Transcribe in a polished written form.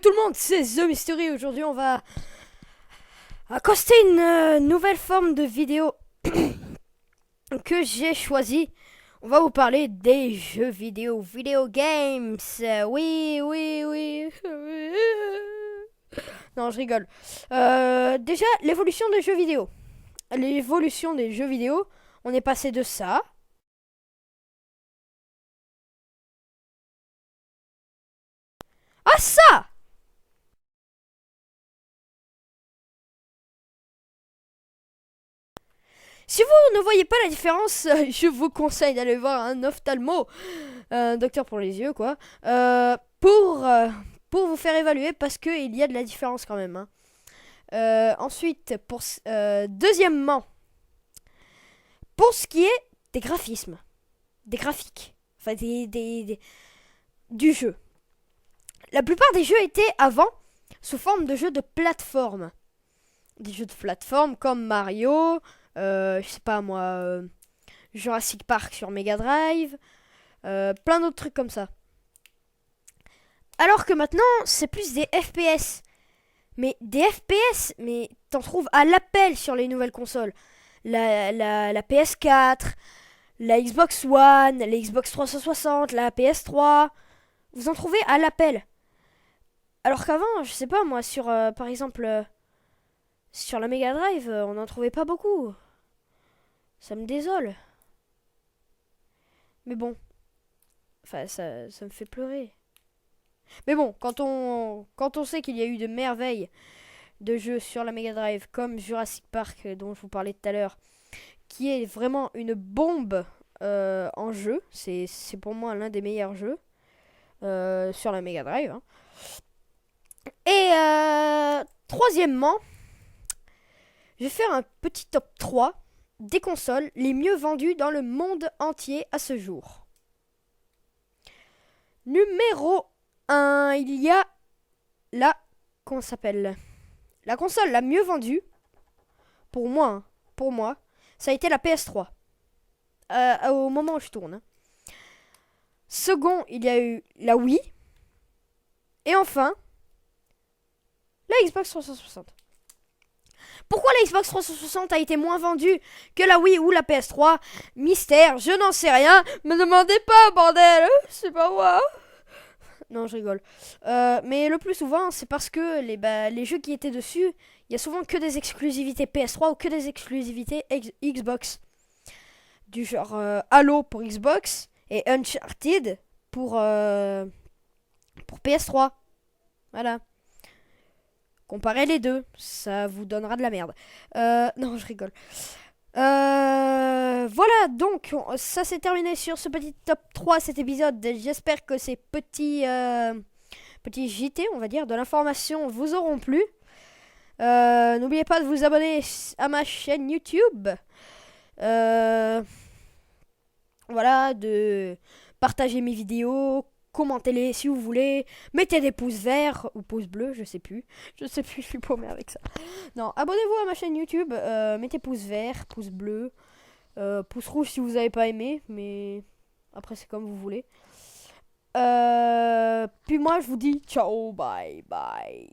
tout le monde, c'est The Mystery. Aujourd'hui, on va accoster une nouvelle forme de vidéo que j'ai choisie. On va vous parler des jeux vidéo, video games. Oui, oui, oui. Non, je rigole. Déjà, l'évolution des jeux vidéo. L'évolution des jeux vidéo, on est passé de ça. À ça! Si vous ne voyez pas la différence, je vous conseille d'aller voir un ophtalmo, un docteur pour les yeux, quoi, pour vous faire évaluer parce qu'il y a de la différence quand même. Hein. Ensuite, deuxièmement, pour ce qui est des graphismes, des graphiques, enfin du jeu. La plupart des jeux étaient avant sous forme de jeux de plateforme. Des jeux de plateforme comme Mario, je sais pas moi, Jurassic Park sur Mega Drive, plein d'autres trucs comme ça. Alors que maintenant, c'est plus des FPS. Mais des FPS, mais t'en trouves à l'appel sur les nouvelles consoles. La PS4, la Xbox One, la Xbox 360, la PS3. Vous en trouvez à l'appel. Alors qu'avant, je sais pas moi, sur par exemple sur la Mega Drive, on n'en trouvait pas beaucoup. Ça me désole. Mais bon, enfin ça me fait pleurer. Mais bon, quand on sait qu'il y a eu de merveilles de jeux sur la Mega Drive comme Jurassic Park dont je vous parlais tout à l'heure, qui est vraiment une bombe en jeu, c'est pour moi l'un des meilleurs jeux sur la Mega Drive. Hein. Et troisièmement, je vais faire un petit top 3 des consoles les mieux vendues dans le monde entier à ce jour. Numéro 1, il y a comment ça s'appelle, la console la mieux vendue pour moi, ça a été la PS3 au moment où je tourne. Second, il y a eu la Wii. Et enfin, la Xbox 360. Pourquoi la Xbox 360 a été moins vendue que la Wii ou la PS3? Mystère, je n'en sais rien. Me demandez pas, bordel. C'est pas moi. Non, je rigole. Mais le plus souvent, c'est parce que les jeux qui étaient dessus, il y a souvent que des exclusivités PS3 ou que des exclusivités Xbox. Du genre Halo pour Xbox et Uncharted pour PS3. Voilà. Comparez les deux, ça vous donnera de la merde. Non, je rigole. Voilà, donc ça c'est terminé sur ce petit top 3, cet épisode. J'espère que ces petits JT, on va dire, de l'information vous auront plu. N'oubliez pas de vous abonner à ma chaîne YouTube. Voilà, de partager mes vidéos, commentez-les si vous voulez, mettez des pouces verts ou pouces bleus, je sais plus, je suis paumé avec ça. Non, abonnez-vous à ma chaîne YouTube, mettez pouces verts, pouces bleus, pouces rouges si vous n'avez pas aimé, mais après c'est comme vous voulez. Puis moi je vous dis ciao, bye bye.